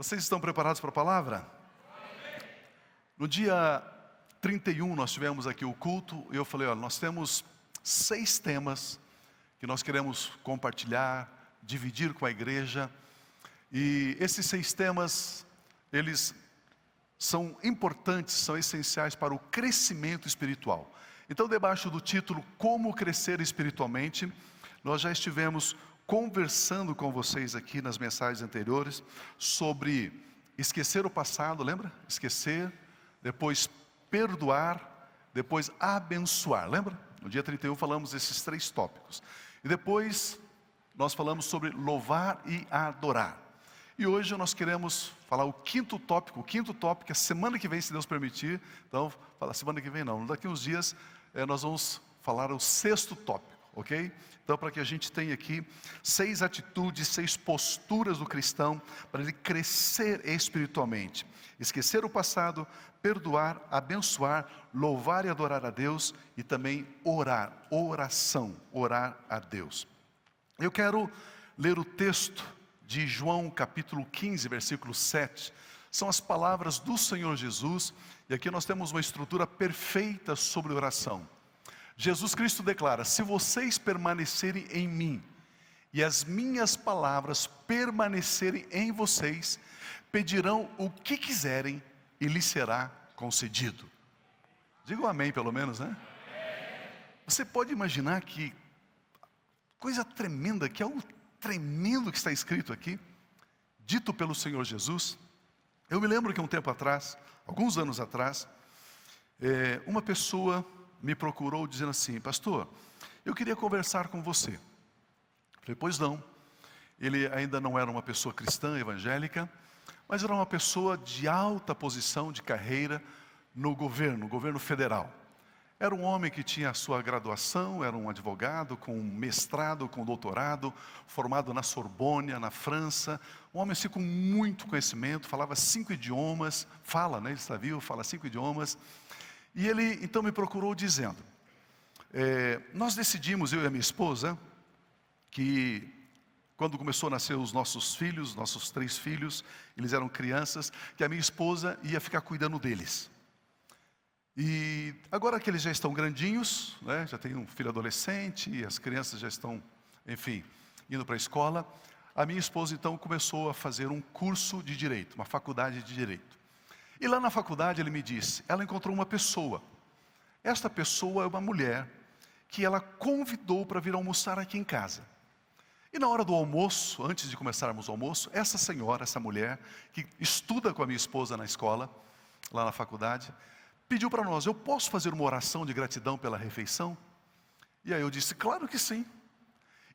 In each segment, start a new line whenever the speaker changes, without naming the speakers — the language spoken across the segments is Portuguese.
Vocês estão preparados para a palavra? No dia 31 nós tivemos aqui o culto e eu falei, olha, nós temos 6 temas que nós queremos compartilhar, dividir com a igreja. E esses 6 temas, eles são importantes, são essenciais para o crescimento espiritual. Então, debaixo do título Como Crescer Espiritualmente, nós já estivemos conversando com vocês aqui nas mensagens anteriores sobre esquecer o passado, lembra? Esquecer, depois perdoar, depois abençoar, lembra? No dia 31 falamos desses 3 tópicos. E depois nós falamos sobre louvar e adorar. E hoje nós queremos falar o 5º tópico. O 5º tópico é semana que vem, se Deus permitir. Então, fala semana que vem não, daqui uns dias nós vamos falar o 6º tópico, ok? Então, para que a gente tenha aqui 6 atitudes, 6 posturas do cristão para ele crescer espiritualmente. Esquecer o passado, perdoar, abençoar, louvar e adorar a Deus e também orar, oração, orar a Deus. Eu quero ler o texto de João capítulo 15, versículo 7. São as palavras do Senhor Jesus, e aqui nós temos uma estrutura perfeita sobre oração. Jesus Cristo declara: se vocês permanecerem em mim, e as minhas palavras permanecerem em vocês, pedirão o que quiserem, e lhes será concedido. Diga um amém pelo menos, né? Você pode imaginar que coisa tremenda, que algo tremendo que está escrito aqui, dito pelo Senhor Jesus. Eu me lembro que um tempo atrás, alguns anos atrás, uma pessoa me procurou dizendo assim: pastor, eu queria conversar com você. Falei, pois não. Ele ainda não era uma pessoa cristã, evangélica, mas era uma pessoa de alta posição de carreira no governo federal. Era um homem que tinha a sua graduação, era um advogado com mestrado, com doutorado, formado na Sorbonne, na França. Um homem assim com muito conhecimento, falava 5 idiomas, ele está vivo, fala 5 idiomas. E ele então me procurou dizendo, nós decidimos, eu e a minha esposa, que quando começou a nascer os nossos filhos, nossos 3 filhos, eles eram crianças, que a minha esposa ia ficar cuidando deles. E agora que eles já estão grandinhos, né, já tem um filho adolescente, e as crianças já estão, enfim, indo para a escola, a minha esposa então começou a fazer um curso de direito, uma faculdade de direito. E lá na faculdade ele me disse, ela encontrou uma pessoa. Esta pessoa é uma mulher que ela convidou para vir almoçar aqui em casa. E na hora do almoço, antes de começarmos o almoço, essa senhora, essa mulher, que estuda com a minha esposa na escola, lá na faculdade, pediu para nós, eu posso fazer uma oração de gratidão pela refeição? E aí eu disse, claro que sim.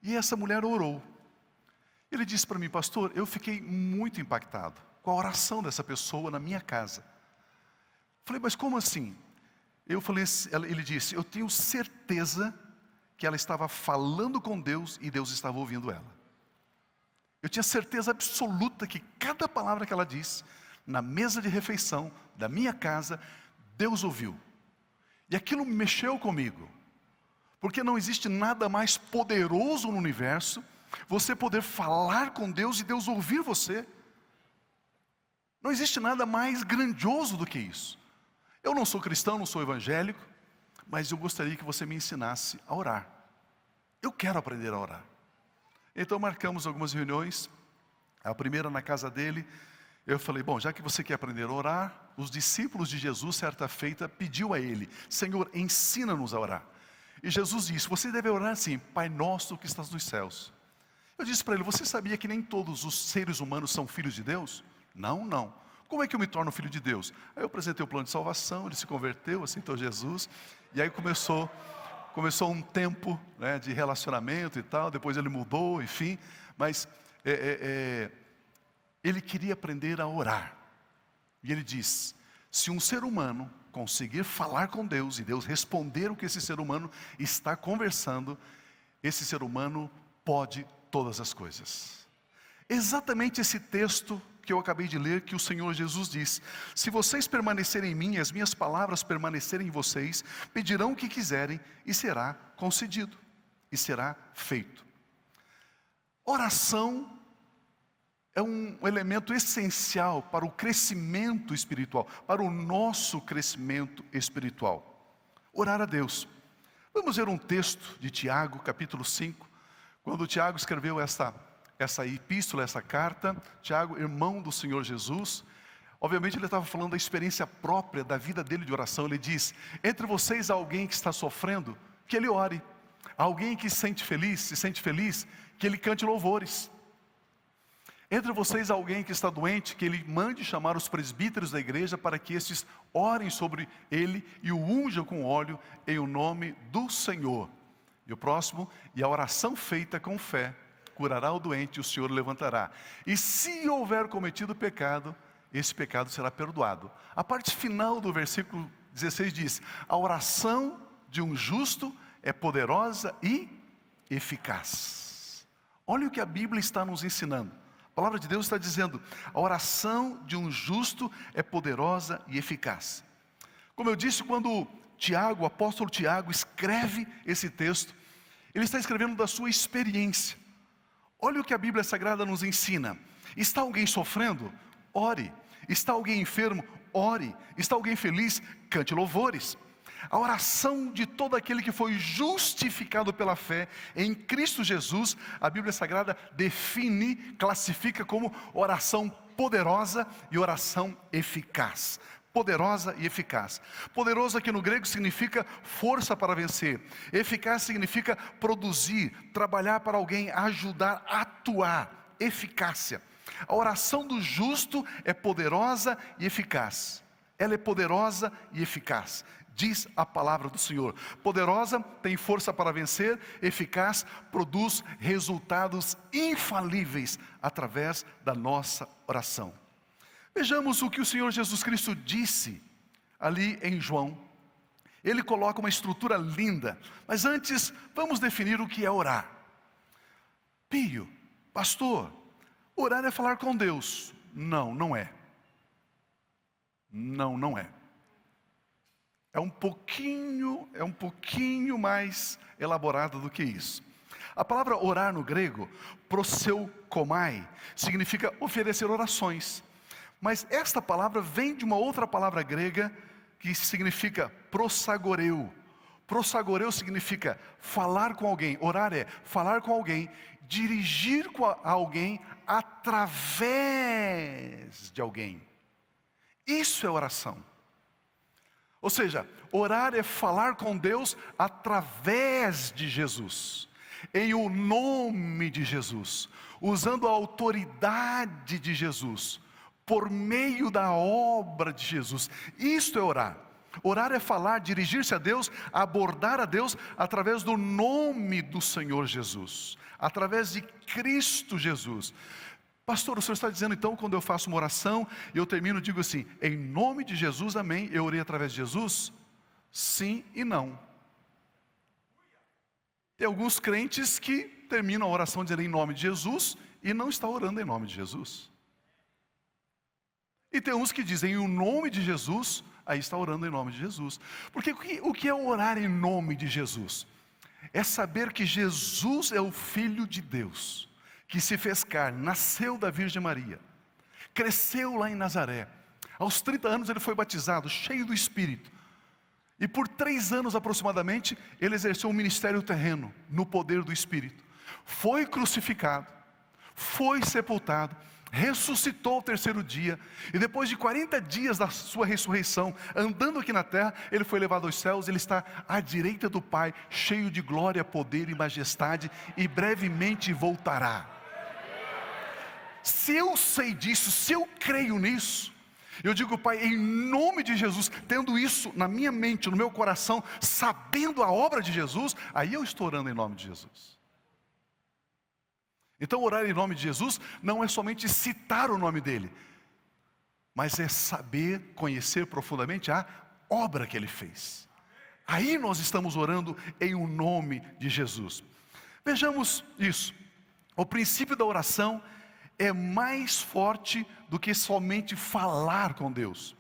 E essa mulher orou. Ele disse para mim, pastor, eu fiquei muito impactado com a oração dessa pessoa na minha casa. Falei, mas como assim? Ele disse, eu tenho certeza que ela estava falando com Deus e Deus estava ouvindo ela. Eu tinha certeza absoluta que cada palavra que ela disse, na mesa de refeição da minha casa, Deus ouviu. E aquilo mexeu comigo. Porque não existe nada mais poderoso no universo, você poder falar com Deus e Deus ouvir você. Não existe nada mais grandioso do que isso. Eu não sou cristão, não sou evangélico, mas eu gostaria que você me ensinasse a orar. Eu quero aprender a orar. Então marcamos algumas reuniões, a primeira na casa dele. Eu falei, bom, já que você quer aprender a orar, os discípulos de Jesus, certa feita, pediu a ele, Senhor, ensina-nos a orar. E Jesus disse, você deve orar assim, Pai nosso que estás nos céus. Eu disse para ele, você sabia que nem todos os seres humanos são filhos de Deus? Não. Como é que eu me torno filho de Deus? Aí eu apresentei o plano de salvação, ele se converteu, aceitou Jesus, e aí começou um tempo, né, de relacionamento e tal, depois ele mudou, enfim, mas ele queria aprender a orar. E ele diz, se um ser humano conseguir falar com Deus, e Deus responder o que esse ser humano está conversando, esse ser humano pode todas as coisas. Exatamente esse texto que eu acabei de ler, que o Senhor Jesus diz, se vocês permanecerem em mim, e as minhas palavras permanecerem em vocês, pedirão o que quiserem, e será concedido, e será feito. Oração é um elemento essencial para o crescimento espiritual, para o nosso crescimento espiritual. Orar a Deus. Vamos ver um texto de Tiago, capítulo 5, quando Tiago escreveu essa epístola, essa carta. Tiago, irmão do Senhor Jesus, obviamente ele estava falando da experiência própria da vida dele de oração. Ele diz: entre vocês há alguém que está sofrendo, que ele ore. Alguém que se sente feliz, que ele cante louvores. Entre vocês há alguém que está doente, que ele mande chamar os presbíteros da igreja para que estes orem sobre ele e o unjam com óleo em o nome do Senhor. E o próximo: e a oração feita com fé curará o doente e o Senhor o levantará. E se houver cometido pecado, esse pecado será perdoado. A parte final do versículo 16 diz: a oração de um justo é poderosa e eficaz. Olha o que a Bíblia está nos ensinando. A palavra de Deus está dizendo: a oração de um justo é poderosa e eficaz. Como eu disse, quando Tiago, o apóstolo Tiago, escreve esse texto, ele está escrevendo da sua experiência. Olha o que a Bíblia Sagrada nos ensina. Está alguém sofrendo? Ore. Está alguém enfermo? Ore. Está alguém feliz? Cante louvores. A oração de todo aquele que foi justificado pela fé em Cristo Jesus, a Bíblia Sagrada define, classifica como oração poderosa e oração eficaz. Poderosa e eficaz. Poderosa, que no grego significa força para vencer. Eficaz significa produzir, trabalhar para alguém, ajudar, atuar. Eficácia. A oração do justo é poderosa e eficaz. Ela é poderosa e eficaz. Diz a palavra do Senhor. Poderosa, tem força para vencer. Eficaz, produz resultados infalíveis através da nossa oração. Vejamos o que o Senhor Jesus Cristo disse ali em João. Ele coloca uma estrutura linda, mas antes vamos definir o que é orar. Pio, pastor, orar é falar com Deus. Não, não é. Não, não é. É um pouquinho mais elaborado do que isso. A palavra orar no grego, proseukomai, significa oferecer orações. Mas esta palavra vem de uma outra palavra grega que significa prosagoreu. Prosagoreu significa falar com alguém. Orar é falar com alguém, dirigir a alguém através de alguém. Isso é oração. Ou seja, orar é falar com Deus através de Jesus, em o nome de Jesus, usando a autoridade de Jesus, por meio da obra de Jesus. Isto é orar. Orar é falar, dirigir-se a Deus, abordar a Deus através do nome do Senhor Jesus, através de Cristo Jesus. Pastor, o senhor está dizendo então, quando eu faço uma oração, eu termino, digo assim: em nome de Jesus, amém, eu orei através de Jesus? Sim e não. Tem alguns crentes que terminam a oração dizendo em nome de Jesus e não está orando em nome de Jesus. E tem uns que dizem em nome de Jesus, aí está orando em nome de Jesus. Porque o que é orar em nome de Jesus? É saber que Jesus é o Filho de Deus, que se fez carne, nasceu da Virgem Maria, cresceu lá em Nazaré. Aos 30 anos ele foi batizado, cheio do Espírito. E por 3 anos aproximadamente, ele exerceu um ministério terreno, no poder do Espírito. Foi crucificado, foi sepultado, ressuscitou ao 3º dia. E depois de 40 dias da sua ressurreição, andando aqui na terra, ele foi levado aos céus. Ele está à direita do Pai, cheio de glória, poder e majestade, e brevemente voltará. Se eu sei disso, se eu creio nisso, eu digo: Pai, em nome de Jesus, tendo isso na minha mente, no meu coração, sabendo a obra de Jesus, aí eu estou orando em nome de Jesus. Então orar em nome de Jesus não é somente citar o nome dele, mas é saber, conhecer profundamente a obra que ele fez. Aí nós estamos orando em o nome de Jesus. Vejamos isso. O princípio da oração é mais forte do que somente falar com Deus.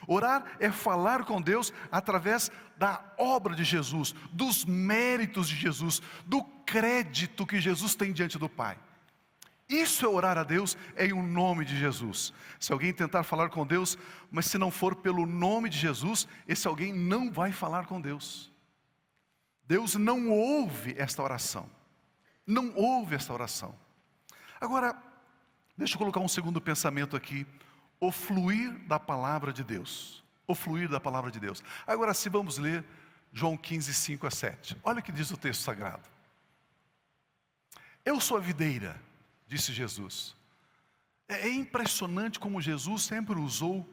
Orar é falar com Deus através da obra de Jesus, dos méritos de Jesus, do crédito que Jesus tem diante do Pai. Isso é orar a Deus em o nome de Jesus. Se alguém tentar falar com Deus, mas se não for pelo nome de Jesus, esse alguém não vai falar com Deus. Deus não ouve esta oração. Não ouve esta oração. Agora, deixa eu colocar um segundo pensamento aqui. O fluir da palavra de Deus. O fluir da palavra de Deus. Agora sim, vamos ler João 15, 5 a 7. Olha o que diz o texto sagrado. Eu sou a videira, disse Jesus. É impressionante como Jesus sempre usou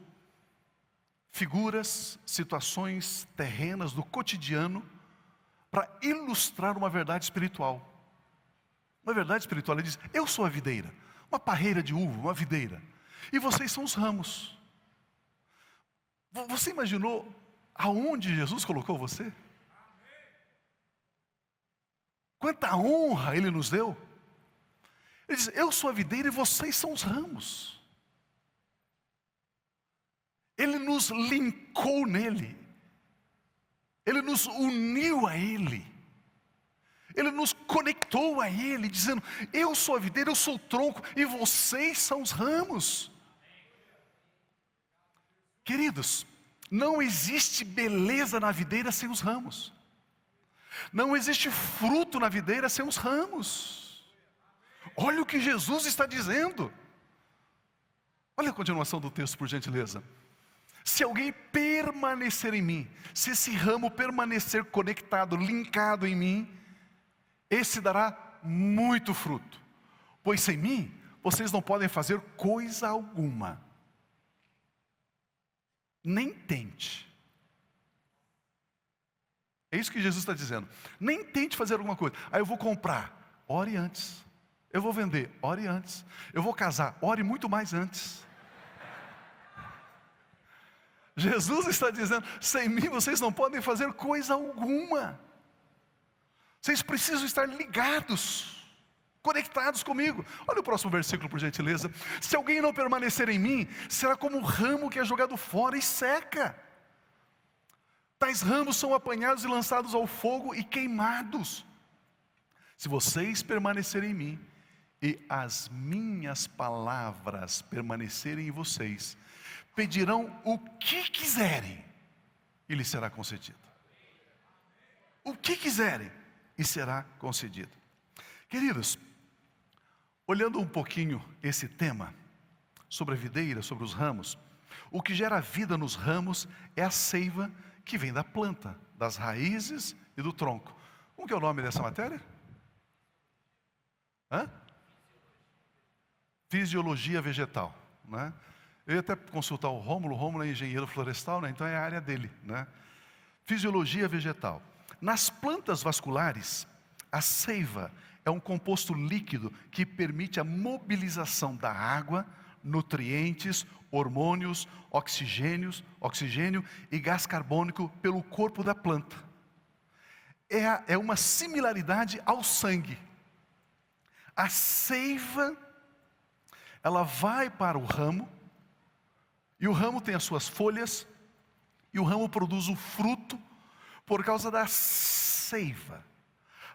figuras, situações terrenas do cotidiano para ilustrar uma verdade espiritual. Uma verdade espiritual, ele diz, eu sou a videira, uma parreira de uva, uma videira, e vocês são os ramos. Você imaginou aonde Jesus colocou você? Quanta honra Ele nos deu. Ele diz, eu sou a videira e vocês são os ramos. Ele nos linkou nele. Ele nos uniu a Ele. Ele nos conectou a Ele, dizendo, eu sou a videira, eu sou o tronco e vocês são os ramos. Queridos, não existe beleza na videira sem os ramos. Não existe fruto na videira sem os ramos. Olha o que Jesus está dizendo. Olha a continuação do texto, por gentileza. Se alguém permanecer em mim, se esse ramo permanecer conectado, linkado em mim, esse dará muito fruto. Pois sem mim, vocês não podem fazer coisa alguma. Nem tente. É isso que Jesus está dizendo. Nem tente fazer alguma coisa. Aí eu vou comprar, ore antes. Eu vou vender, ore antes. Eu vou casar, ore muito mais antes. Jesus está dizendo, sem mim vocês não podem fazer coisa alguma. Vocês precisam estar ligados, conectados comigo. Olha o próximo versículo, por gentileza. Se alguém não permanecer em mim, será como um ramo que é jogado fora e seca. Tais ramos são apanhados e lançados ao fogo e queimados. Se vocês permanecerem em mim, e as minhas palavras permanecerem em vocês, pedirão o que quiserem, e lhes será concedido. O que quiserem, e será concedido. Queridos, olhando um pouquinho esse tema, sobre a videira, sobre os ramos, o que gera vida nos ramos é a seiva que vem da planta, das raízes e do tronco. Como que é o nome dessa matéria? Fisiologia vegetal, né? Eu ia até consultar o Rômulo é engenheiro florestal, né? Então é a área dele, né? Fisiologia vegetal. Nas plantas vasculares, a seiva é um composto líquido que permite a mobilização da água, nutrientes, hormônios, oxigênio e gás carbônico pelo corpo da planta. É uma similaridade ao sangue. A seiva, ela vai para o ramo, e o ramo tem as suas folhas, e o ramo produz o fruto por causa da seiva.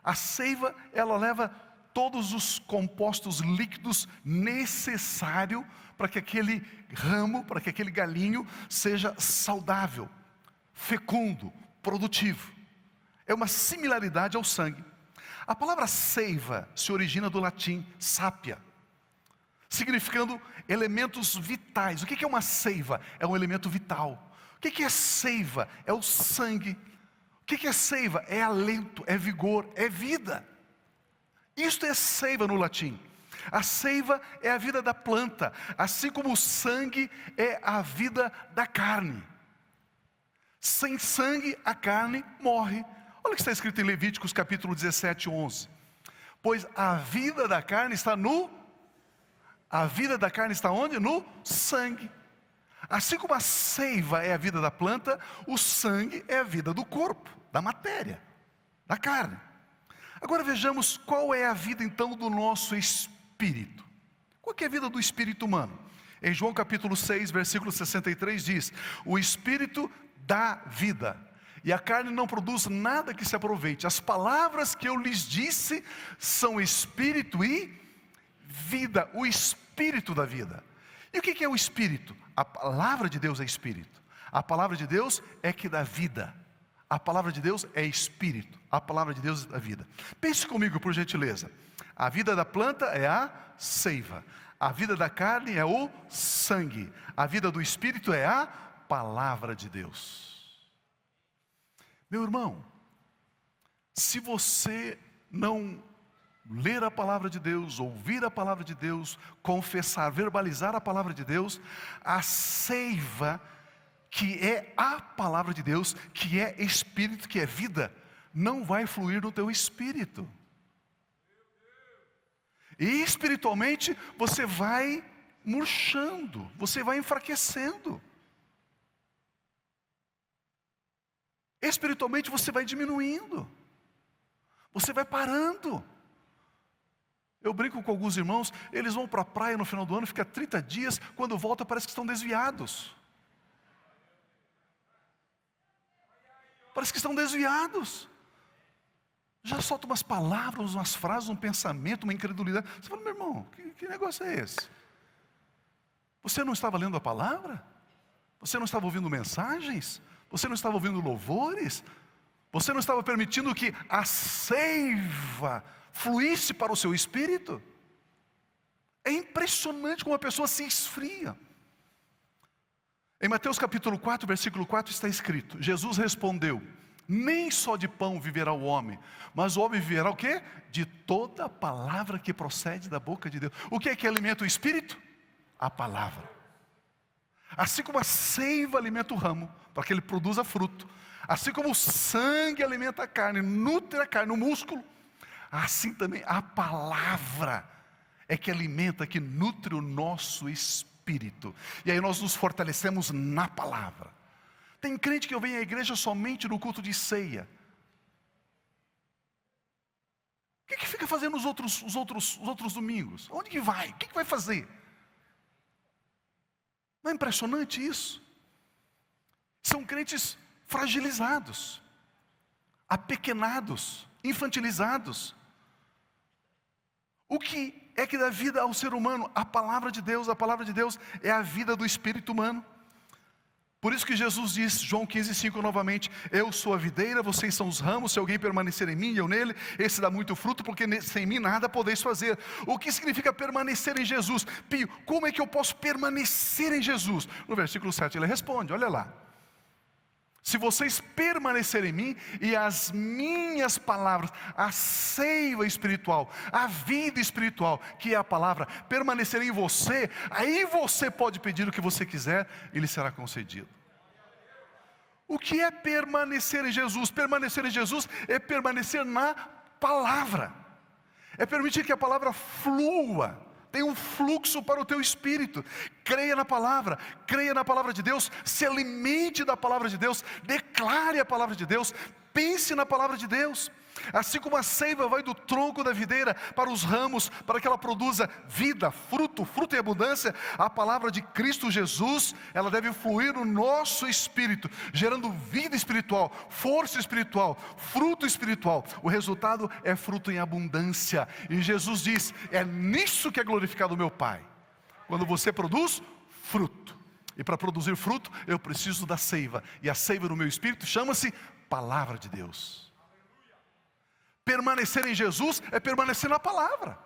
A seiva, ela leva todos os compostos líquidos necessários para que aquele ramo, para que aquele galinho seja saudável, fecundo, produtivo. É uma similaridade ao sangue. A palavra seiva se origina do latim sapia, significando elementos vitais. O que é uma seiva? É um elemento vital. O que é seiva? É o sangue. O que é seiva? É alento, é vigor, é vida. Isto é seiva no latim. A seiva é a vida da planta, assim como o sangue é a vida da carne. Sem sangue a carne morre. Olha o que está escrito em Levíticos capítulo 17, 11. Pois a vida da carne está onde? No sangue. Assim como a seiva é a vida da planta, o sangue é a vida do corpo, da matéria, da carne. Agora vejamos qual é a vida então do nosso espírito. Qual é a vida do espírito humano? Em João capítulo 6, versículo 63 diz: o espírito dá vida, e a carne não produz nada que se aproveite. As palavras que eu lhes disse são espírito e vida, o Espírito da vida. E o que é o Espírito? A palavra de Deus é Espírito. A palavra de Deus é que dá vida. A palavra de Deus é Espírito. A palavra de Deus é vida. Pense comigo, por gentileza. A vida da planta é a seiva. A vida da carne é o sangue. A vida do Espírito é a palavra de Deus. Meu irmão, se você não ler a palavra de Deus, ouvir a palavra de Deus, confessar, verbalizar a palavra de Deus, a seiva, que é a palavra de Deus, que é Espírito, que é vida, não vai fluir no teu espírito. E espiritualmente você vai murchando, você vai enfraquecendo. Espiritualmente você vai diminuindo, você vai parando. Eu brinco com alguns irmãos, eles vão para a praia no final do ano, fica 30 dias, quando volta parece que estão desviados. Parece que estão desviados. Já solta umas palavras, umas frases, um pensamento, uma incredulidade. Você fala, meu irmão, que negócio é esse? Você não estava lendo a palavra? Você não estava ouvindo mensagens? Você não estava ouvindo louvores? Você não estava permitindo que a seiva fluísse para o seu espírito? É impressionante como a pessoa se esfria. Em Mateus capítulo 4, versículo 4 está escrito: Jesus respondeu: nem só de pão viverá o homem, mas o homem viverá o quê? De toda a palavra que procede da boca de Deus. O que é que alimenta o espírito? A palavra. Assim como a seiva alimenta o ramo, para que ele produza fruto, assim como o sangue alimenta a carne, nutre a carne, o músculo, assim também a palavra é que alimenta, que nutre o nosso espírito. E aí nós nos fortalecemos na palavra. Tem crente que vem à igreja somente no culto de ceia. O que fica fazendo os outros domingos? Onde que vai? O que vai fazer? Não é impressionante isso? São crentes fragilizados, apequenados, infantilizados. O que é que dá vida ao ser humano? A palavra de Deus. A palavra de Deus é a vida do espírito humano. Por isso que Jesus diz, João 15:5 novamente: eu sou a videira, vocês são os ramos. Se alguém permanecer em mim e eu nele, esse dá muito fruto, porque sem mim nada podeis fazer. O que significa permanecer em Jesus? Pio, como é que eu posso permanecer em Jesus? No versículo 7 ele responde, olha lá: se vocês permanecerem em mim e as minhas palavras, a seiva espiritual, a vida espiritual, que é a palavra, permanecerem em você, aí você pode pedir o que você quiser e lhe será concedido. O que é permanecer em Jesus? Permanecer em Jesus é permanecer na palavra, é permitir que a palavra flua. Tem um fluxo para o teu espírito. Creia na palavra de Deus, se alimente da palavra de Deus, declare a palavra de Deus, pense na palavra de Deus. Assim como a seiva vai do tronco da videira para os ramos, para que ela produza vida, fruto em abundância, a palavra de Cristo Jesus, ela deve fluir no nosso espírito, gerando vida espiritual, força espiritual, fruto espiritual. O resultado é fruto em abundância. E Jesus diz, é nisso que é glorificado o meu Pai, quando você produz fruto. E para produzir fruto, eu preciso da seiva. E a seiva no meu espírito chama-se palavra de Deus. Permanecer em Jesus é permanecer na palavra.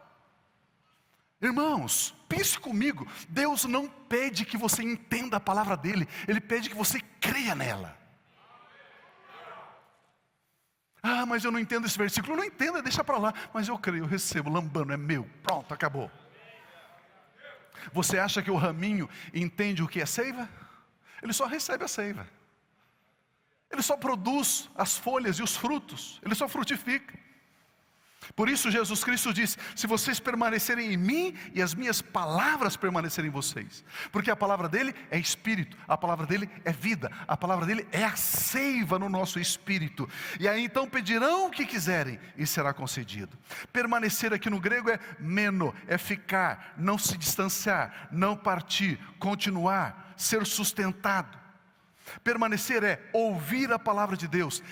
Irmãos, pense comigo, Deus não pede que você entenda a palavra dele, Ele pede que você creia nela. Ah, mas eu não entendo esse versículo. Não entenda, deixa para lá. Mas eu creio, eu recebo, lambano, é meu, pronto, acabou. Você acha que o raminho entende o que é seiva? Ele só recebe a seiva. Ele só produz as folhas e os frutos, ele só frutifica. Por isso Jesus Cristo diz, se vocês permanecerem em mim e as minhas palavras permanecerem em vocês, porque a palavra dele é espírito, a palavra dele é vida, a palavra dele é a seiva no nosso espírito. E aí então pedirão o que quiserem e será concedido. Permanecer aqui no grego é meno, é ficar, não se distanciar, não partir, continuar, ser sustentado. Permanecer é ouvir a palavra de Deus,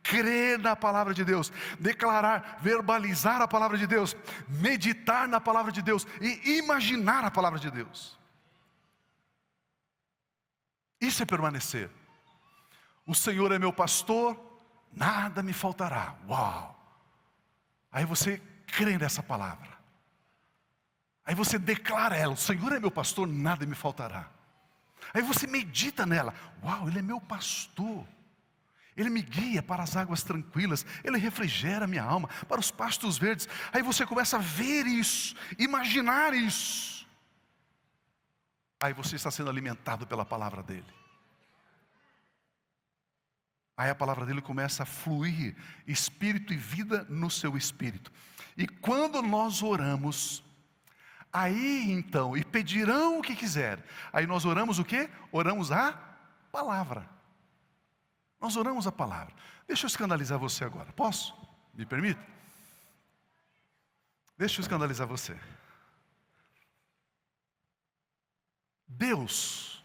crer na palavra de Deus, declarar, verbalizar a palavra de Deus, meditar na palavra de Deus e imaginar a palavra de Deus. Isso é permanecer. O Senhor é meu pastor, nada me faltará. Uau! Aí você crê nessa palavra. Aí você declara ela: o Senhor é meu pastor, nada me faltará. Aí você medita nela: uau, Ele é meu pastor. Ele me guia para as águas tranquilas, Ele refrigera a minha alma, para os pastos verdes. Aí você começa a ver isso, imaginar isso. Aí você está sendo alimentado pela palavra dEle. Aí a palavra dEle começa a fluir, espírito e vida no seu espírito. E quando nós oramos, aí então, e pedirão o que quiser, aí nós oramos o quê? Oramos a palavra. Nós oramos a palavra. Deixa eu escandalizar você agora, posso? Me permite? Deixa eu escandalizar você. Deus,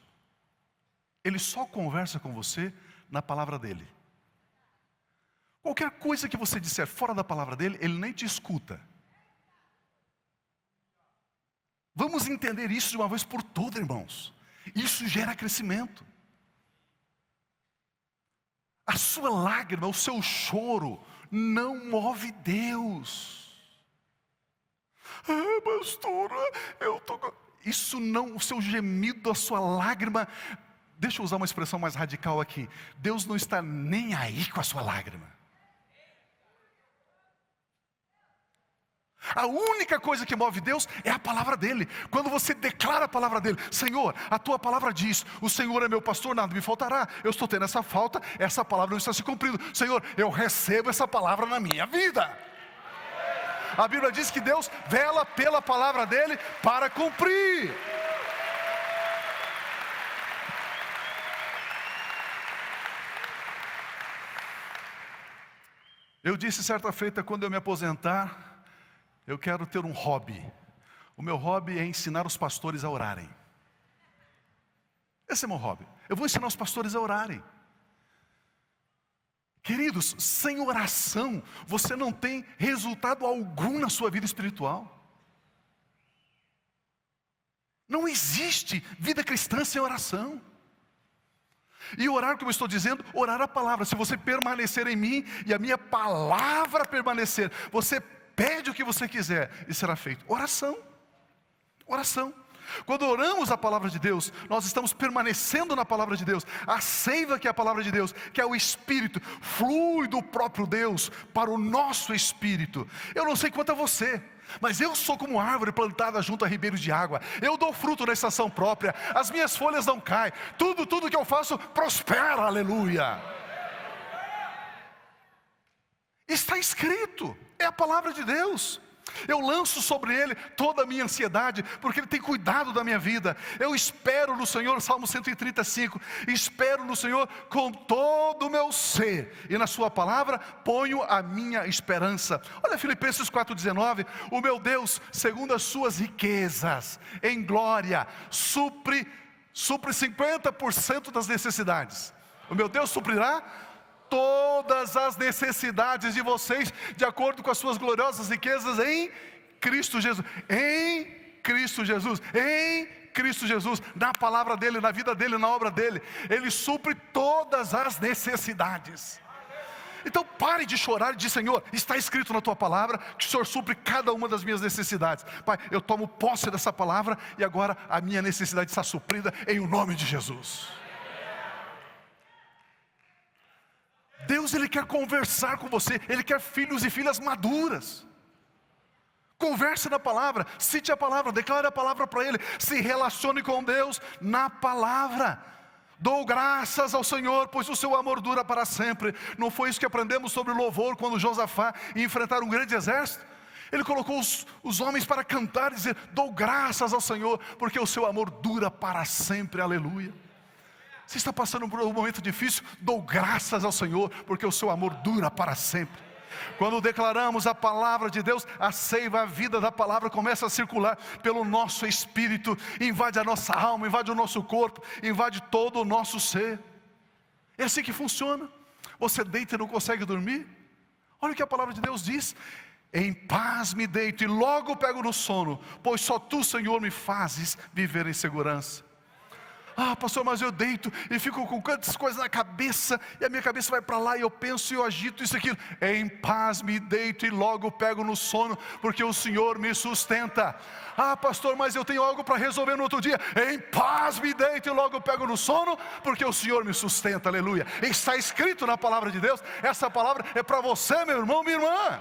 Ele só conversa com você na palavra dEle. Qualquer coisa que você disser fora da palavra dEle, Ele nem te escuta. Vamos entender isso de uma vez por todas, irmãos. Isso gera crescimento. A sua lágrima, o seu choro não move Deus. Pastora, isso não, o seu gemido, a sua lágrima. Deixa eu usar uma expressão mais radical aqui. Deus não está nem aí com a sua lágrima. A única coisa que move Deus é a palavra dEle. Quando você declara a palavra dEle: Senhor, a tua palavra diz, o Senhor é meu pastor, nada me faltará. Eu estou tendo essa falta, essa palavra não está se cumprindo. Senhor, eu recebo essa palavra na minha vida. A Bíblia diz que Deus vela pela palavra dEle para cumprir. Eu disse certa feita, quando eu me aposentar, eu quero ter um hobby. O meu hobby é ensinar os pastores a orarem. Esse é meu hobby. Eu vou ensinar os pastores a orarem. Queridos, sem oração, você não tem resultado algum na sua vida espiritual. Não existe vida cristã sem oração. E orar, como eu estou dizendo, orar a palavra. Se você permanecer em mim e a minha palavra permanecer, você pede o que você quiser e será feito. Oração. Oração. Quando oramos a palavra de Deus, nós estamos permanecendo na palavra de Deus. A seiva que é a palavra de Deus, que é o Espírito, flui do próprio Deus para o nosso espírito. Eu não sei quanto a você, mas eu sou como árvore plantada junto a ribeiros de água. Eu dou fruto na estação própria, as minhas folhas não caem. Tudo que eu faço prospera, aleluia. Está escrito, é a palavra de Deus. Eu lanço sobre Ele toda a minha ansiedade, porque Ele tem cuidado da minha vida. Eu espero no Senhor, Salmo 135, espero no Senhor com todo o meu ser, e na sua palavra ponho a minha esperança. Olha Filipenses 4,19, o meu Deus, segundo as suas riquezas, em glória, supre 50% das necessidades. O meu Deus suprirá todas as necessidades de vocês, de acordo com as suas gloriosas riquezas em Cristo Jesus. Em Cristo Jesus, em Cristo Jesus, na palavra dEle, na vida dEle, na obra dEle. Ele supre todas as necessidades. Então pare de chorar e diz: Senhor, está escrito na tua palavra que o Senhor supre cada uma das minhas necessidades. Pai, eu tomo posse dessa palavra e agora a minha necessidade está suprida em o nome de Jesus. Deus, Ele quer conversar com você. Ele quer filhos e filhas maduras. Converse na palavra, cite a palavra, declare a palavra para Ele. Se relacione com Deus na palavra. Dou graças ao Senhor, pois o seu amor dura para sempre. Não foi isso que aprendemos sobre o louvor, quando Josafá ia enfrentar um grande exército? Ele colocou os homens para cantar e dizer: dou graças ao Senhor, porque o seu amor dura para sempre, aleluia. Se está passando por um momento difícil, dou graças ao Senhor, porque o seu amor dura para sempre. Quando declaramos a palavra de Deus, a seiva, a vida da palavra começa a circular pelo nosso espírito, invade a nossa alma, invade o nosso corpo, invade todo o nosso ser. É assim que funciona. Você deita e não consegue dormir? Olha o que a palavra de Deus diz: em paz me deito e logo pego no sono, pois só tu, Senhor, me fazes viver em segurança. Ah, pastor, mas eu deito e fico com quantas coisas na cabeça, e a minha cabeça vai para lá, e eu penso e eu agito isso e aquilo. Em paz me deito e logo pego no sono, porque o Senhor me sustenta. Ah, pastor, mas eu tenho algo para resolver no outro dia. Em paz me deito e logo pego no sono, porque o Senhor me sustenta, aleluia. Está escrito na palavra de Deus. Essa palavra é para você, meu irmão, minha irmã.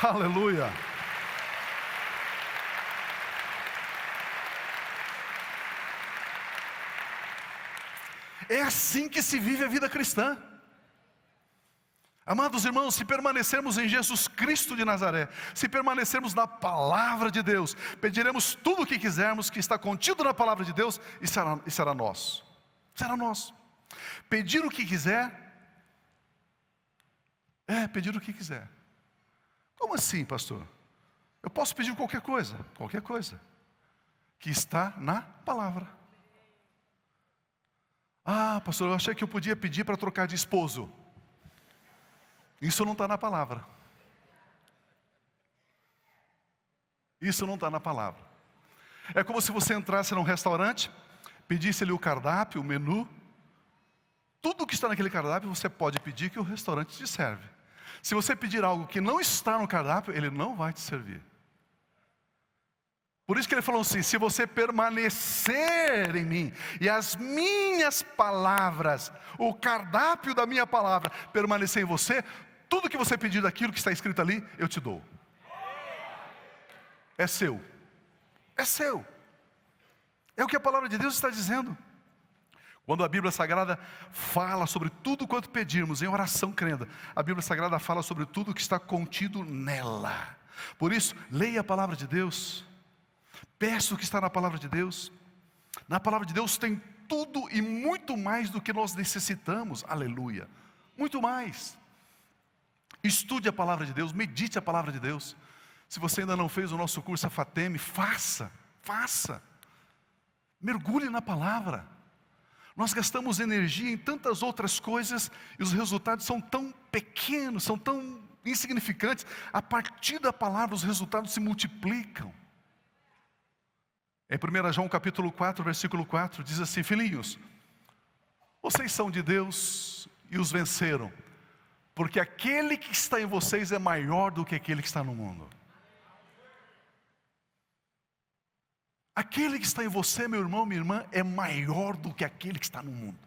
Aleluia. É assim que se vive a vida cristã. Amados irmãos, se permanecermos em Jesus Cristo de Nazaré, se permanecermos na palavra de Deus, pediremos tudo o que quisermos, que está contido na palavra de Deus, e será nosso. Será nosso. Pedir o que quiser, pedir o que quiser. Como assim, pastor? Eu posso pedir qualquer coisa, que está na palavra. Ah, pastor, eu achei que eu podia pedir para trocar de esposo. Isso não está na palavra. Isso não está na palavra. É como se você entrasse num restaurante, pedisse ali o cardápio, o menu. Tudo que está naquele cardápio você pode pedir que o restaurante te serve. Se você pedir algo que não está no cardápio, ele não vai te servir. Por isso que ele falou assim: se você permanecer em mim, e as minhas palavras, o cardápio da minha palavra, permanecer em você, tudo que você pedir daquilo que está escrito ali, eu te dou. É seu. É seu. É o que a palavra de Deus está dizendo. Quando a Bíblia Sagrada fala sobre tudo quanto pedirmos em oração crendo, a Bíblia Sagrada fala sobre tudo que está contido nela. Por isso, leia a palavra de Deus. Peça o que está na palavra de Deus. Na palavra de Deus tem tudo e muito mais do que nós necessitamos, aleluia. Muito mais. Estude a palavra de Deus, medite a palavra de Deus. Se você ainda não fez o nosso curso a Fateme, faça. Mergulhe na palavra. Nós gastamos energia em tantas outras coisas e os resultados são tão pequenos, são tão insignificantes. A partir da palavra os resultados se multiplicam. Em 1 João capítulo 4, versículo 4, diz assim: filhinhos, vocês são de Deus e os venceram, porque aquele que está em vocês é maior do que aquele que está no mundo. Aquele que está em você, meu irmão, minha irmã, é maior do que aquele que está no mundo.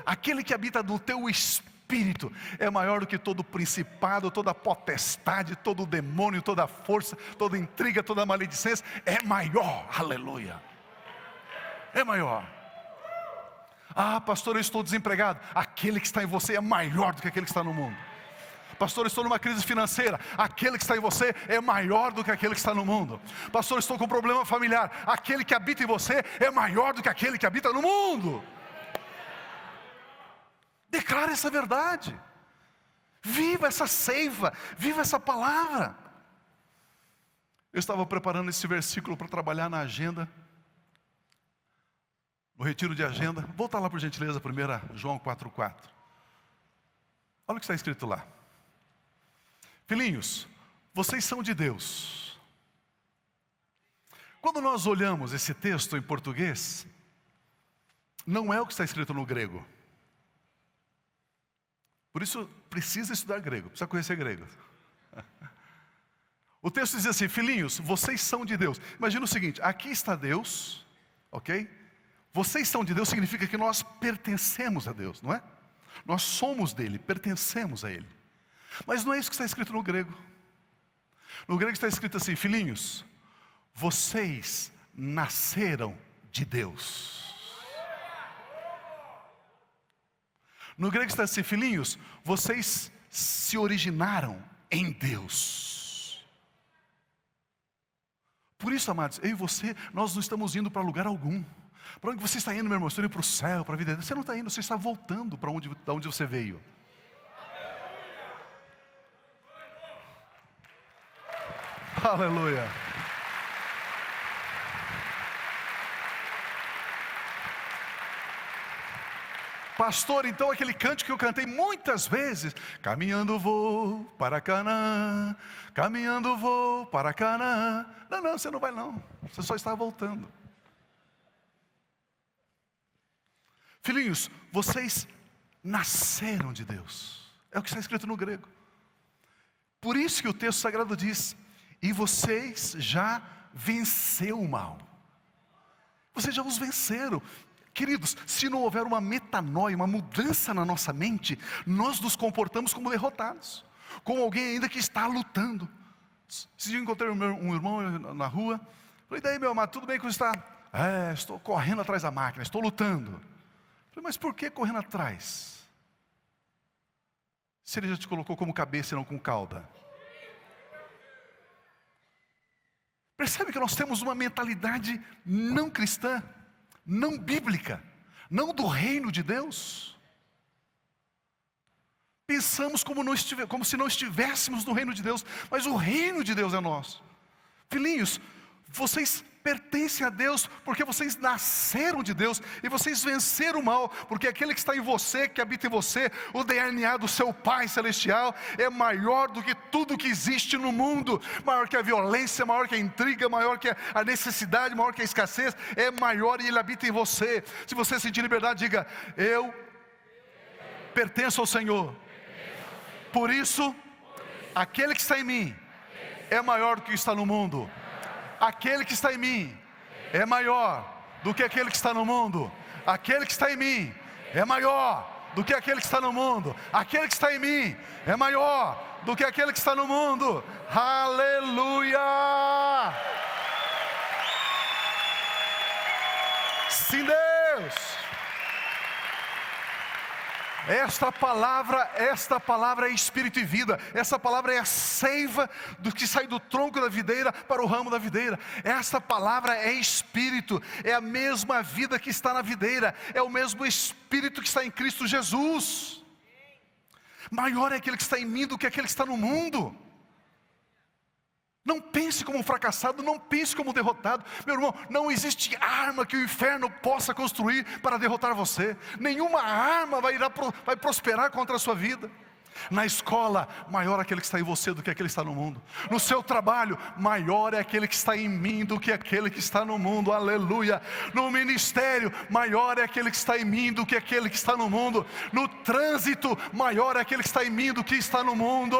Aquele que habita no teu espírito é maior do que todo principado, toda potestade, todo demônio, toda força, toda intriga, toda maledicência. É maior, aleluia. É maior. Ah, pastor, eu estou desempregado. Aquele que está em você é maior do que aquele que está no mundo. Pastor, estou numa crise financeira. Aquele que está em você é maior do que aquele que está no mundo. Pastor, estou com um problema familiar. Aquele que habita em você é maior do que aquele que habita no mundo. Declare essa verdade. Viva essa seiva. Viva essa palavra. Eu estava preparando esse versículo para trabalhar na agenda, no retiro de agenda. Volta lá por gentileza, 1 João 4,4. Olha o que está escrito lá. Filhinhos, vocês são de Deus. Quando nós olhamos esse texto em português, não é o que está escrito no grego. Por isso, precisa estudar grego, precisa conhecer grego. O texto diz assim: filhinhos, vocês são de Deus. Imagina o seguinte, aqui está Deus, ok? Vocês são de Deus significa que nós pertencemos a Deus, não é? Nós somos dele, pertencemos a ele. Mas não é isso que está escrito no grego. No grego está escrito assim: filhinhos, vocês nasceram de Deus. No grego está assim: filhinhos, vocês se originaram em Deus. Por isso, amados, eu e você, nós não estamos indo para lugar algum. Para onde você está indo, meu irmão? Você está indo para o céu, para a vida. Você não está indo, você está voltando para onde você veio. Aleluia. Pastor, então aquele cântico que eu cantei muitas vezes, caminhando vou para Canaã, caminhando vou para Canaã. Não, você não vai não, você só está voltando. Filhinhos, vocês nasceram de Deus, é o que está escrito no grego. Por isso que o texto sagrado diz, e vocês já venceram o mal. Vocês já os venceram. Queridos, se não houver uma metanoia, uma mudança na nossa mente, nós nos comportamos como derrotados, como alguém ainda que está lutando. Esse dia eu encontrei um irmão na rua, falei, daí meu amado, tudo bem como está? Estou correndo atrás da máquina, estou lutando. Falei, mas por que correndo atrás? Se ele já te colocou como cabeça e não com cauda. Percebe que nós temos uma mentalidade não cristã, não bíblica, não do reino de Deus. Pensamos como se não estivéssemos no reino de Deus, mas o reino de Deus é nosso. Filhinhos, vocês pertencem a Deus, porque vocês nasceram de Deus, e vocês venceram o mal, porque aquele que está em você, que habita em você, o DNA do seu Pai Celestial, é maior do que tudo que existe no mundo, maior que a violência, maior que a intriga, maior que a necessidade, maior que a escassez, é maior e Ele habita em você. Se você sentir liberdade, diga, eu pertenço ao Senhor, por isso, aquele que está em mim, é maior do que está no mundo. Aquele que está em mim é maior do que aquele que está no mundo. Aquele que está em mim é maior do que aquele que está no mundo. Aquele que está em mim é maior do que aquele que está no mundo. Aleluia! Sim, Deus! Esta palavra é espírito e vida. Essa palavra é a seiva do que sai do tronco da videira para o ramo da videira. Esta palavra é espírito, é a mesma vida que está na videira, é o mesmo espírito que está em Cristo Jesus. Maior é aquele que está em mim do que aquele que está no mundo. Não pense como um fracassado, não pense como um derrotado. Meu irmão, não existe arma que o inferno possa construir para derrotar você. Nenhuma arma vai prosperar contra a sua vida. Na escola, maior é aquele que está em você do que aquele que está no mundo. No seu trabalho, maior é aquele que está em mim do que aquele que está no mundo. Aleluia. No ministério, maior é aquele que está em mim do que aquele que está no mundo. No trânsito, maior é aquele que está em mim do que está no mundo.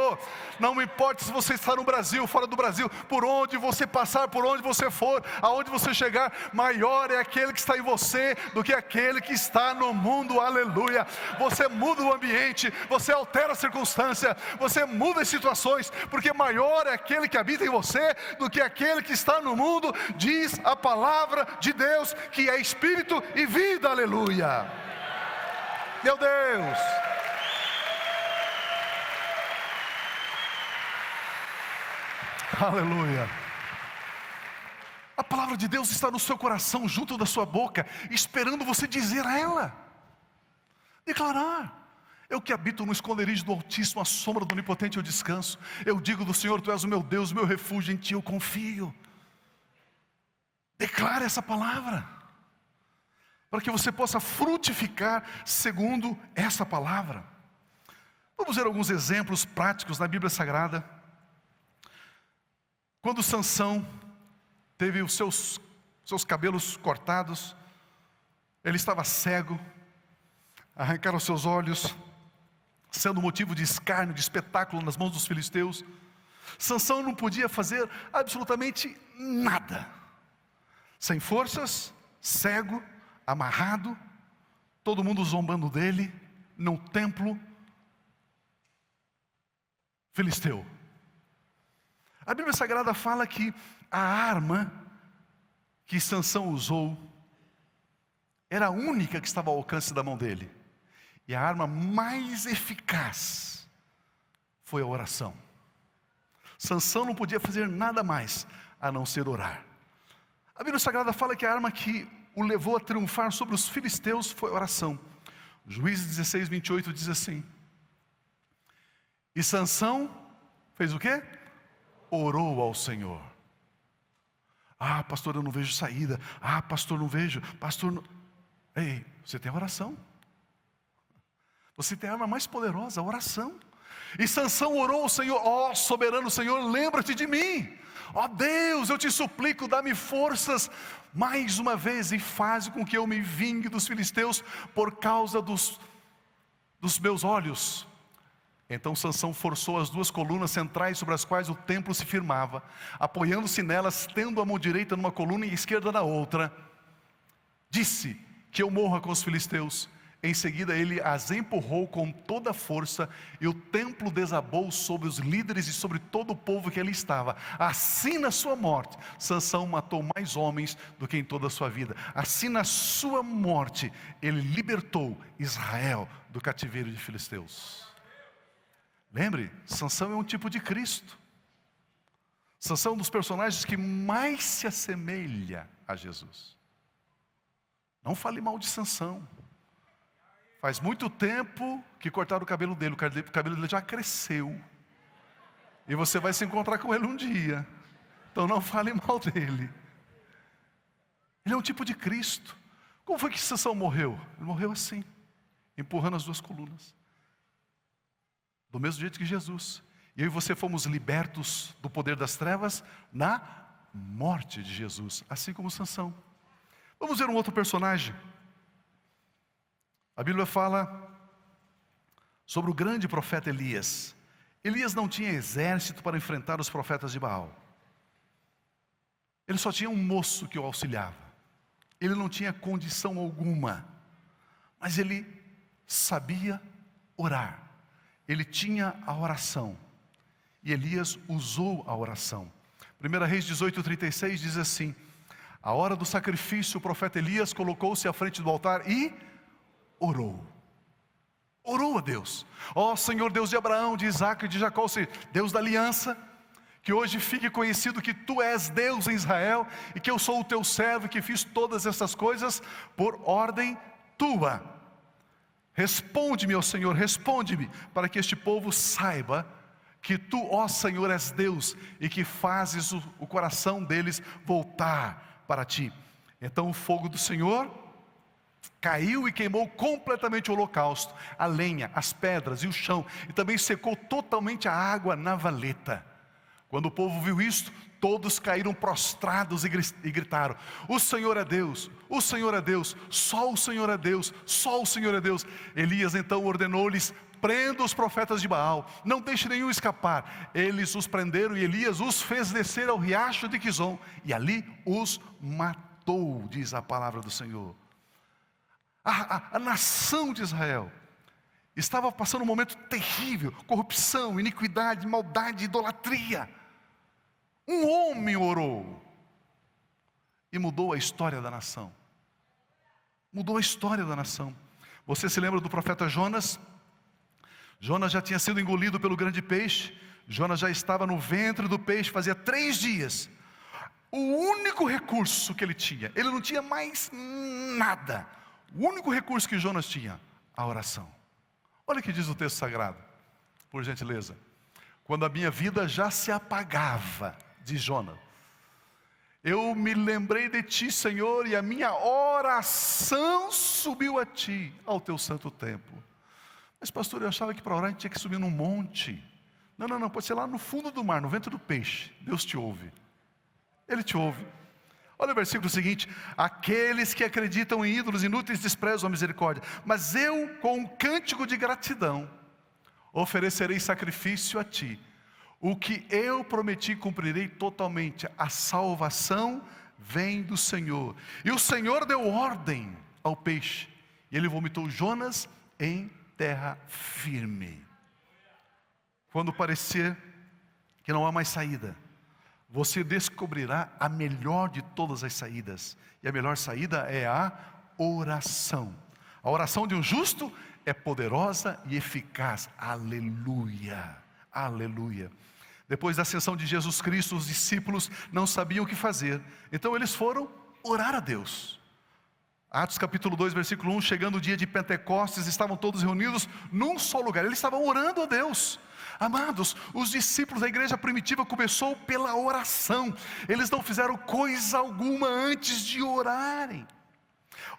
Não importa se você está no Brasil, fora do Brasil, por onde você passar, por onde você for, aonde você chegar, maior é aquele que está em você do que aquele que está no mundo. Aleluia. Você muda o ambiente, você altera a circunstância, você muda as situações, porque maior é aquele que habita em você do que aquele que está no mundo, diz a palavra de Deus, que é espírito e vida. Aleluia. Meu Deus. Aleluia. A palavra de Deus está no seu coração, junto da sua boca, esperando você dizer a ela, declarar. Eu que habito no esconderijo do Altíssimo, à sombra do Onipotente eu descanso. Eu digo do Senhor, Tu és o meu Deus, o meu refúgio, em Ti eu confio. Declare essa palavra, para que você possa frutificar segundo essa palavra. Vamos ver alguns exemplos práticos na Bíblia Sagrada. Quando Sansão teve os seus cabelos cortados, ele estava cego, arrancaram os seus olhos, sendo motivo de escárnio, de espetáculo nas mãos dos filisteus. Sansão não podia fazer absolutamente nada, sem forças, cego, amarrado, todo mundo zombando dele, num templo filisteu. A Bíblia Sagrada fala que a arma que Sansão usou era a única que estava ao alcance da mão dele. E a arma mais eficaz foi a oração. Sansão não podia fazer nada mais a não ser orar. A Bíblia Sagrada fala que a arma que o levou a triunfar sobre os filisteus foi a oração. Juízes 16, 28 diz assim: e Sansão fez o quê? Orou ao Senhor. Ah, pastor, eu não vejo saída. Ah, pastor, não vejo. Pastor, não... Ei, você tem oração. Você tem a arma mais poderosa, a oração. E Sansão orou ao Senhor: ó soberano Senhor, lembra-te de mim. Ó Deus, eu te suplico, dá-me forças mais uma vez e faz com que eu me vingue dos filisteus por causa dos meus olhos. Então Sansão forçou as 2 colunas centrais sobre as quais o templo se firmava, apoiando-se nelas, tendo a mão direita numa coluna e a esquerda na outra. Disse: que eu morra com os filisteus. Em seguida ele as empurrou com toda a força, e o templo desabou sobre os líderes e sobre todo o povo que ali estava. Assim na sua morte, Sansão matou mais homens do que em toda a sua vida. Assim na sua morte, ele libertou Israel do cativeiro de filisteus. Lembre, Sansão é um tipo de Cristo. Sansão é um dos personagens que mais se assemelha a Jesus. Não fale mal de Sansão. Faz muito tempo que cortaram o cabelo dele já cresceu. E você vai se encontrar com ele um dia. Então não fale mal dele. Ele é um tipo de Cristo. Como foi que Sansão morreu? Ele morreu assim, empurrando as 2 colunas. Do mesmo jeito que Jesus. E eu e você fomos libertos do poder das trevas na morte de Jesus, assim como Sansão. Vamos ver um outro personagem. A Bíblia fala sobre o grande profeta Elias. Elias não tinha exército para enfrentar os profetas de Baal. Ele só tinha um moço que o auxiliava. Ele não tinha condição alguma, mas ele sabia orar. Ele tinha a oração, e Elias usou a oração. 1 Reis 18:36 diz assim: a hora do sacrifício, o profeta Elias colocou-se à frente do altar e orou. Orou a Deus. Ó Senhor Deus de Abraão, de Isaac e de Jacó, Deus da aliança, que hoje fique conhecido que Tu és Deus em Israel, e que eu sou o Teu servo, e que fiz todas essas coisas por ordem Tua. Responde-me, ó Senhor, responde-me, para que este povo saiba que Tu, ó Senhor, és Deus, e que fazes o coração deles voltar para Ti. Então o fogo do Senhor caiu e queimou completamente o holocausto, a lenha, as pedras e o chão, e também secou totalmente a água na valeta. Quando o povo viu isto, todos caíram prostrados e gritaram: o Senhor é Deus, o Senhor é Deus, só o Senhor é Deus, só o Senhor é Deus. Elias então ordenou-lhes: prenda os profetas de Baal, não deixe nenhum escapar. Eles os prenderam, e Elias os fez descer ao riacho de Quizom, e ali os matou, diz a palavra do Senhor. A nação de Israel estava passando um momento terrível: corrupção, iniquidade, maldade, idolatria. Um homem orou e mudou a história da nação. Mudou a história da nação. Você se lembra do profeta Jonas? Jonas já tinha sido engolido pelo grande peixe. Jonas já estava no ventre do peixe fazia 3 dias. O único recurso que ele tinha, ele não tinha mais nada. O único recurso que Jonas tinha, a oração. Olha o que diz o texto sagrado, por gentileza. Quando a minha vida já se apagava, diz Jonas, eu me lembrei de Ti, Senhor, e a minha oração subiu a Ti, ao Teu santo templo. Mas pastor, eu achava que para orar a gente tinha que subir num monte. Não, pode ser lá no fundo do mar, no ventre do peixe. Deus te ouve. Ele te ouve. Olha o versículo seguinte: aqueles que acreditam em ídolos inúteis desprezam a misericórdia, mas eu, com um cântico de gratidão, oferecerei sacrifício a Ti. O que eu prometi cumprirei totalmente. A salvação vem do Senhor. E o Senhor deu ordem ao peixe, e ele vomitou Jonas em terra firme. Quando parecer que não há mais saída, você descobrirá a melhor de todas as saídas. E a melhor saída é a oração. A oração de um justo é poderosa e eficaz. Aleluia, aleluia. Depois da ascensão de Jesus Cristo, os discípulos não sabiam o que fazer. Então eles foram orar a Deus. Atos capítulo 2, versículo 1, chegando o dia de Pentecostes, estavam todos reunidos num só lugar. Eles estavam orando a Deus. Amados, os discípulos da igreja primitiva começou pela oração. Eles não fizeram coisa alguma antes de orarem.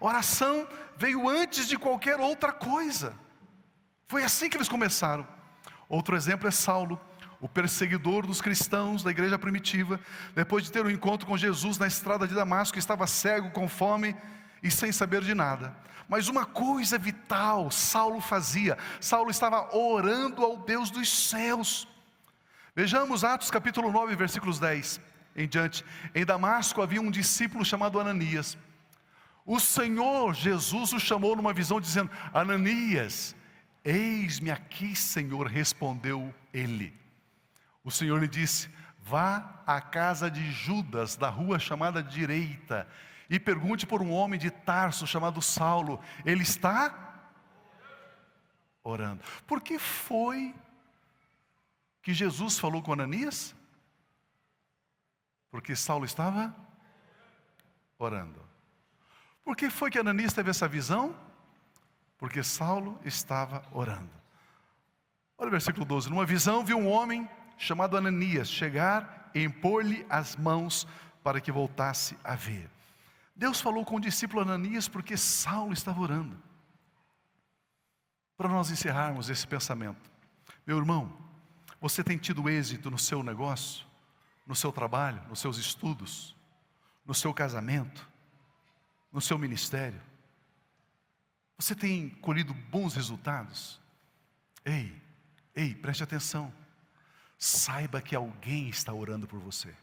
Oração veio antes de qualquer outra coisa. Foi assim que eles começaram. Outro exemplo é Saulo, o perseguidor dos cristãos da igreja primitiva. Depois de ter um encontro com Jesus na estrada de Damasco, estava cego, com fome e sem saber de nada. Mas uma coisa vital Saulo fazia: Saulo estava orando ao Deus dos céus. Vejamos Atos capítulo 9, versículos 10 em diante. Em Damasco havia um discípulo chamado Ananias. O Senhor Jesus o chamou numa visão dizendo: Ananias. Eis-me aqui, Senhor, respondeu ele. O Senhor lhe disse: vá à casa de Judas, da rua chamada Direita, e pergunte por um homem de Tarso chamado Saulo. Ele está orando. Por que foi que Jesus falou com Ananias? Porque Saulo estava orando. Por que foi que Ananias teve essa visão? Porque Saulo estava orando. Olha o versículo 12. Numa visão viu um homem chamado Ananias chegar e impor-lhe as mãos para que voltasse a ver. Deus falou com o discípulo Ananias porque Saulo estava orando. Para nós encerrarmos esse pensamento, meu irmão, você tem tido êxito no seu negócio, no seu trabalho, nos seus estudos, no seu casamento, no seu ministério? Você tem colhido bons resultados? Ei, preste atenção. Saiba que alguém está orando por você.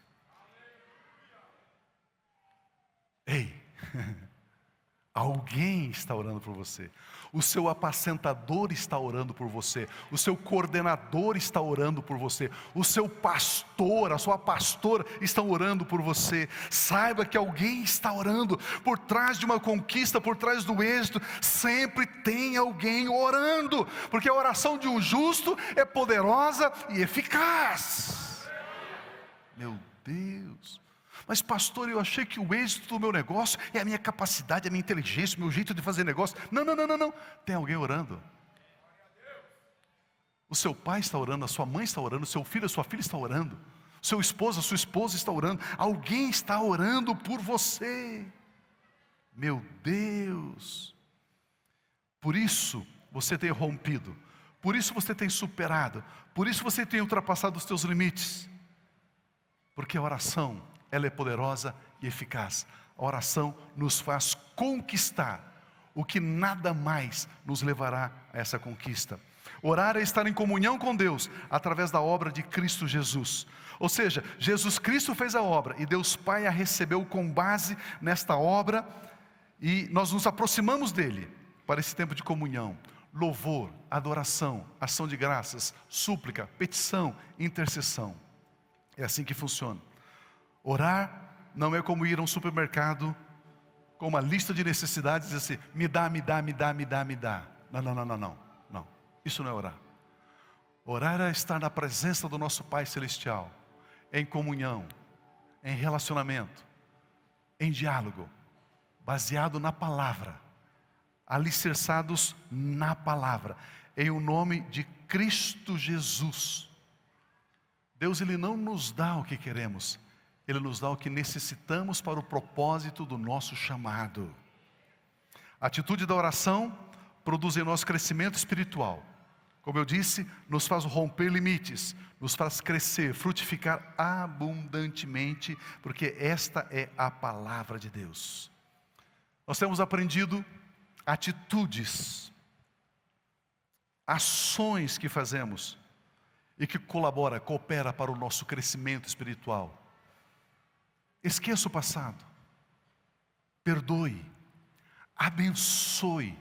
Alguém está orando por você. O seu apacentador está orando por você. O seu coordenador está orando por você. O seu pastor, a sua pastora estão orando por você. Saiba que alguém está orando. Por trás de uma conquista, por trás do êxito, sempre tem alguém orando. Porque a oração de um justo é poderosa e eficaz. Meu Deus. Mas pastor, eu achei que o êxito do meu negócio é a minha capacidade, a minha inteligência, o meu jeito de fazer negócio. Não. Tem alguém orando. O seu pai está orando, a sua mãe está orando, o seu filho, a sua filha está orando. O seu esposo, a sua esposa está orando. Alguém está orando por você. Meu Deus. Por isso você tem rompido. Por isso você tem superado. Por isso você tem ultrapassado os teus limites. Porque a oração, ela é poderosa e eficaz. A oração nos faz conquistar o que nada mais nos levará a essa conquista. Orar é estar em comunhão com Deus através da obra de Cristo Jesus. Ou seja, Jesus Cristo fez a obra e Deus Pai a recebeu com base nesta obra, e nós nos aproximamos dele para esse tempo de comunhão, louvor, adoração, ação de graças, súplica, petição, intercessão. É assim que funciona. Orar não é como ir a um supermercado com uma lista de necessidades e dizer assim: me dá. Não, isso não é orar. Orar é estar na presença do nosso Pai Celestial, em comunhão, em relacionamento, em diálogo, baseado na palavra, alicerçados na palavra, em o nome de Cristo Jesus. Deus, Ele não nos dá o que queremos, Ele nos dá o que necessitamos para o propósito do nosso chamado. A atitude da oração produz em nós crescimento espiritual. Como eu disse, nos faz romper limites, nos faz crescer, frutificar abundantemente, porque esta é a palavra de Deus. Nós temos aprendido atitudes, ações que fazemos e que coopera para o nosso crescimento espiritual. Esqueça o passado, perdoe, abençoe,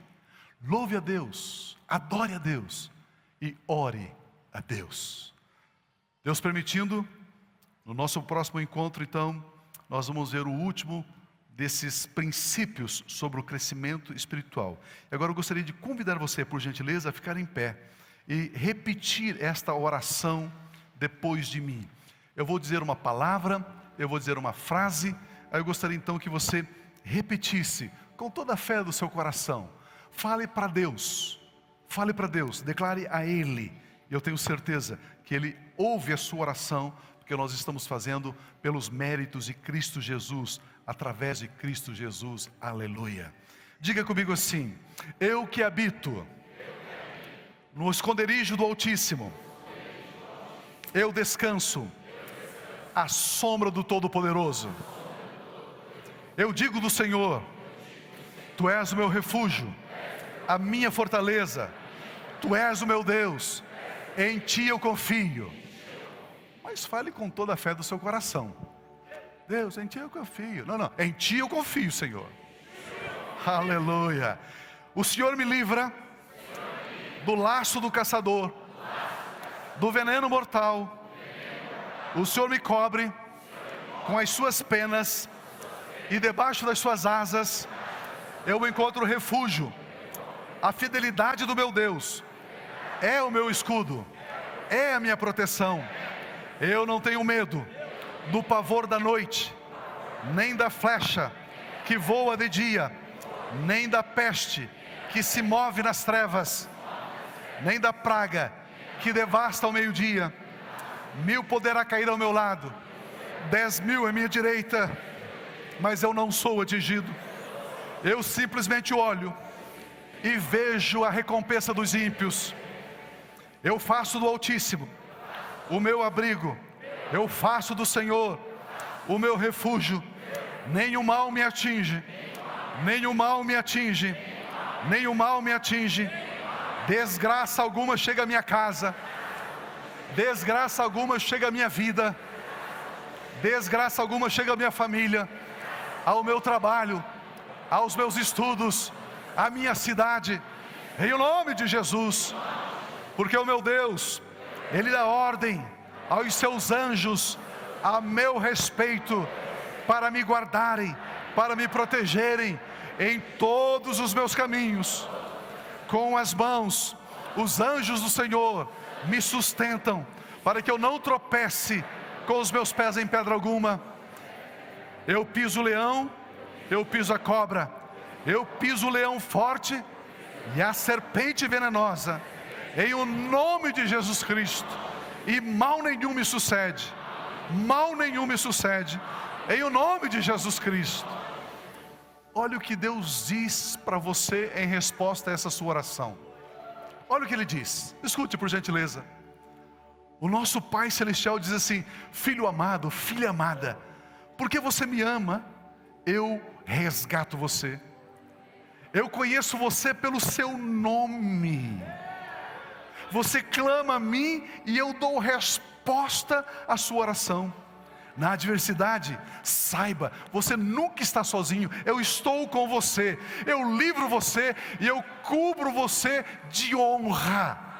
louve a Deus, adore a Deus e ore a Deus. Deus permitindo, no nosso próximo encontro, então, nós vamos ver o último desses princípios sobre o crescimento espiritual. E agora eu gostaria de convidar você, por gentileza, a ficar em pé e repetir esta oração depois de mim. Eu vou dizer uma palavra, eu vou dizer uma frase, aí eu gostaria então que você repetisse com toda a fé do seu coração. Fale para Deus, declare a Ele. Eu tenho certeza que Ele ouve a sua oração, porque nós estamos fazendo pelos méritos de Cristo Jesus, através de Cristo Jesus, aleluia. Diga comigo assim: eu que habito No esconderijo do Altíssimo eu descanso à sombra do Todo-Poderoso. Eu digo do Senhor: Tu és o meu refúgio, a minha fortaleza, Tu és o meu Deus, em Ti eu confio. Mas fale com toda a fé do seu coração: Deus, em Ti eu confio. Não, em Ti eu confio, Senhor. Aleluia. O Senhor me livra do laço do caçador, do veneno mortal. O Senhor me cobre com as suas penas, e debaixo das suas asas eu encontro refúgio. A fidelidade do meu Deus é o meu escudo, é a minha proteção. Eu não tenho medo do pavor da noite, nem da flecha que voa de dia, nem da peste que se move nas trevas, nem da praga que devasta ao meio-dia. 1000 poderá cair ao meu lado, 10.000 à minha direita, mas eu não sou atingido. Eu simplesmente olho e vejo a recompensa dos ímpios. Eu faço do Altíssimo o meu abrigo, eu faço do Senhor o meu refúgio. Nenhum mal me atinge, nenhum mal me atinge, nenhum mal me atinge. Desgraça alguma chega à minha casa, desgraça alguma chega à minha vida, desgraça alguma chega à minha família, ao meu trabalho, aos meus estudos, à minha cidade, em nome de Jesus. Porque o meu Deus, Ele dá ordem aos seus anjos a meu respeito, para me guardarem, para me protegerem em todos os meus caminhos. Com as mãos, os anjos do Senhor me sustentam, para que eu não tropece com os meus pés em pedra alguma. Eu piso o leão, eu piso a cobra, eu piso o leão forte e a serpente venenosa, em o nome de Jesus Cristo. E mal nenhum me sucede, mal nenhum me sucede, em o nome de Jesus Cristo. Olha o que Deus diz para você em resposta a essa sua oração. Olha o que Ele diz, escute por gentileza. O nosso Pai Celestial diz assim: filho amado, filha amada, porque você me ama, eu resgato você. Eu conheço você pelo seu nome. Você clama a mim e eu dou resposta à sua oração. Na adversidade, saiba, você nunca está sozinho. Eu estou com você, eu livro você e eu cubro você de honra.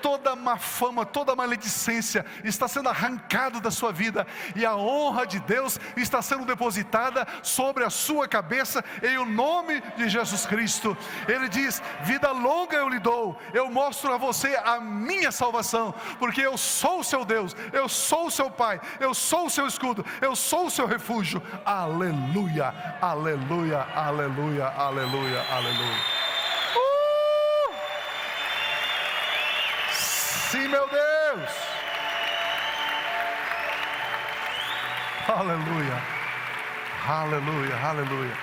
Toda má fama, toda maledicência está sendo arrancada da sua vida, e a honra de Deus está sendo depositada sobre a sua cabeça, em o nome de Jesus Cristo. Ele diz: vida longa eu lhe dou, eu mostro a você a minha salvação, porque eu sou o seu Deus, eu sou o seu Pai, eu sou o seu escudo, eu sou o seu refúgio. Aleluia, aleluia, aleluia, aleluia, aleluia. Sim, meu Deus. Aleluia, aleluia, aleluia.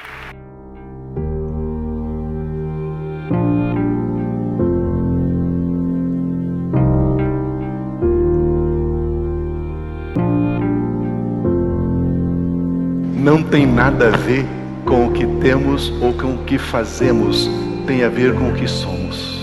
Não tem nada a ver com o que temos ou com o que fazemos, tem a ver com o que somos.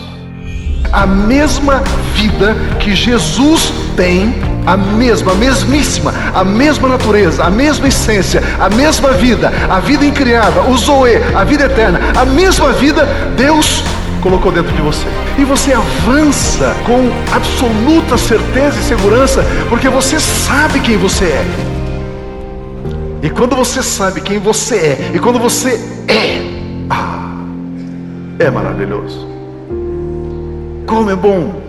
A mesma vida que Jesus tem, a mesmíssima, a mesma natureza, a mesma essência, a mesma vida, a vida incriada, o Zoe, a vida eterna, a mesma vida Deus colocou dentro de você. E você avança com absoluta certeza e segurança, porque você sabe quem você é. E quando você sabe quem você é, e quando você é maravilhoso. Como é bom